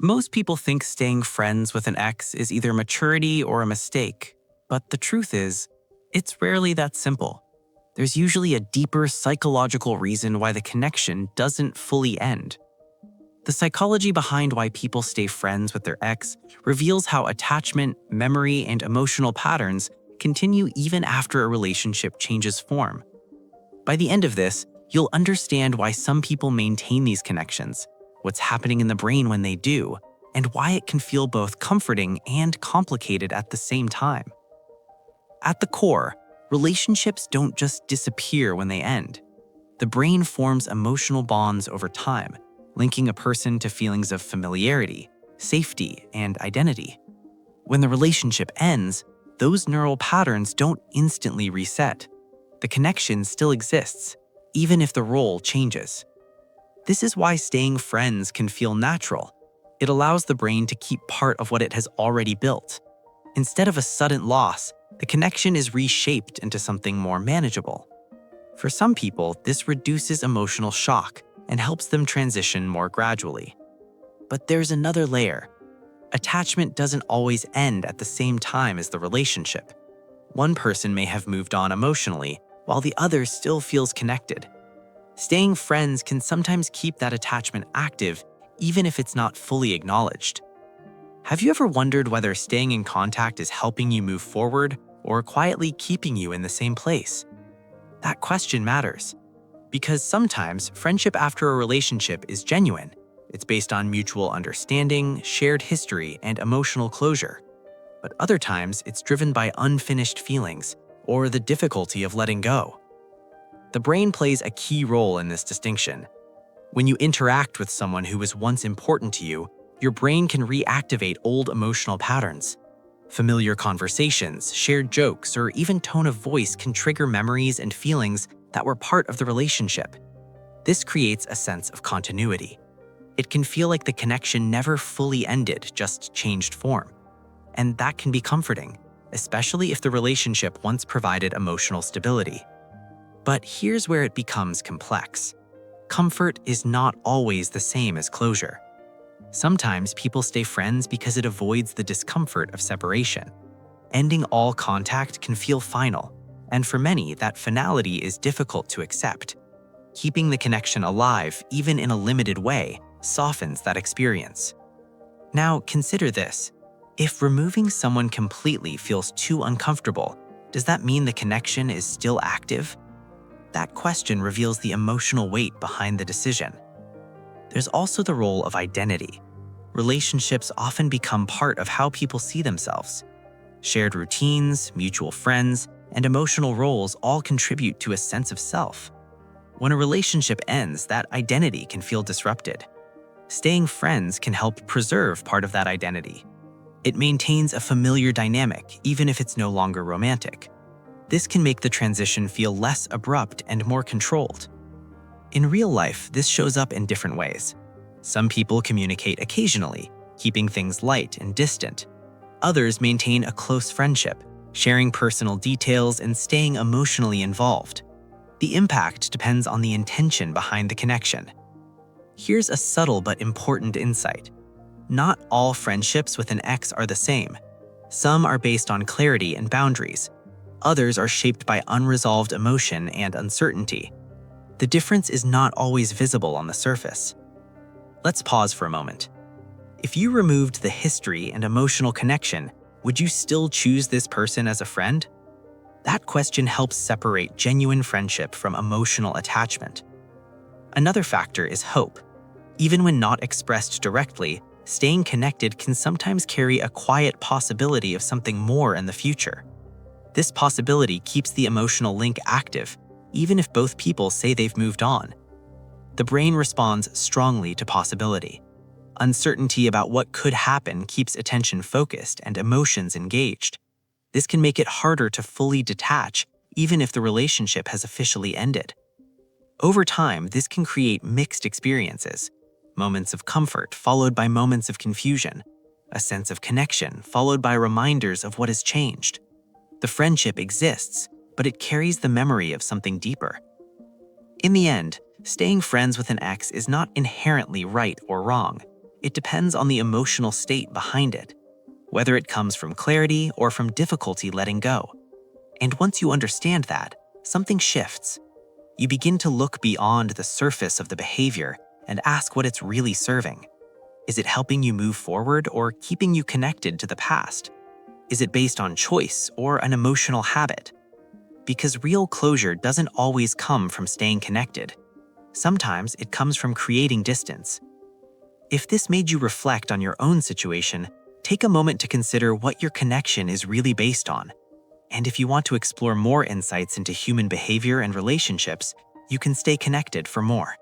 Most people think staying friends with an ex is either maturity or a mistake, but the truth is, it's rarely that simple. There's usually a deeper psychological reason why the connection doesn't fully end. The psychology behind why people stay friends with their ex reveals how attachment, memory, and emotional patterns continue even after a relationship changes form. By the end of this, you'll understand why some people maintain these connections, what's happening in the brain when they do, and why it can feel both comforting and complicated at the same time. At the core, relationships don't just disappear when they end. The brain forms emotional bonds over time, linking a person to feelings of familiarity, safety, and identity. When the relationship ends, those neural patterns don't instantly reset. The connection still exists, even if the role changes. This is why staying friends can feel natural. It allows the brain to keep part of what it has already built. Instead of a sudden loss, the connection is reshaped into something more manageable. For some people, this reduces emotional shock and helps them transition more gradually. But there's another layer. Attachment doesn't always end at the same time as the relationship. One person may have moved on emotionally, while the other still feels connected. Staying friends can sometimes keep that attachment active, even if it's not fully acknowledged. Have you ever wondered whether staying in contact is helping you move forward or quietly keeping you in the same place? That question matters, because sometimes friendship after a relationship is genuine. It's based on mutual understanding, shared history, and emotional closure. But other times, it's driven by unfinished feelings or the difficulty of letting go. The brain plays a key role in this distinction. When you interact with someone who was once important to you, your brain can reactivate old emotional patterns. Familiar conversations, shared jokes, or even tone of voice can trigger memories and feelings that were part of the relationship. This creates a sense of continuity. It can feel like the connection never fully ended, just changed form. And that can be comforting, especially if the relationship once provided emotional stability. But here's where it becomes complex. Comfort is not always the same as closure. Sometimes people stay friends because it avoids the discomfort of separation. Ending all contact can feel final, and for many, that finality is difficult to accept. Keeping the connection alive, even in a limited way, softens that experience. Now, consider this. If removing someone completely feels too uncomfortable, does that mean the connection is still active? That question reveals the emotional weight behind the decision. There's also the role of identity. Relationships often become part of how people see themselves. Shared routines, mutual friends, and emotional roles all contribute to a sense of self. When a relationship ends, that identity can feel disrupted. Staying friends can help preserve part of that identity. It maintains a familiar dynamic, even if it's no longer romantic. This can make the transition feel less abrupt and more controlled. In real life, this shows up in different ways. Some people communicate occasionally, keeping things light and distant. Others maintain a close friendship, sharing personal details and staying emotionally involved. The impact depends on the intention behind the connection. Here's a subtle but important insight. Not all friendships with an ex are the same. Some are based on clarity and boundaries. Others are shaped by unresolved emotion and uncertainty. The difference is not always visible on the surface. Let's pause for a moment. If you removed the history and emotional connection, would you still choose this person as a friend? That question helps separate genuine friendship from emotional attachment. Another factor is hope. Even when not expressed directly, staying connected can sometimes carry a quiet possibility of something more in the future. This possibility keeps the emotional link active, even if both people say they've moved on. The brain responds strongly to possibility. Uncertainty about what could happen keeps attention focused and emotions engaged. This can make it harder to fully detach, even if the relationship has officially ended. Over time, this can create mixed experiences. Moments of comfort followed by moments of confusion. A sense of connection followed by reminders of what has changed. The friendship exists, but it carries the memory of something deeper. In the end, staying friends with an ex is not inherently right or wrong. It depends on the emotional state behind it, whether it comes from clarity or from difficulty letting go. And once you understand that, something shifts. You begin to look beyond the surface of the behavior and ask what it's really serving. Is it helping you move forward or keeping you connected to the past? Is it based on choice or an emotional habit? Because real closure doesn't always come from staying connected. Sometimes it comes from creating distance. If this made you reflect on your own situation, take a moment to consider what your connection is really based on. And if you want to explore more insights into human behavior and relationships, you can stay connected for more.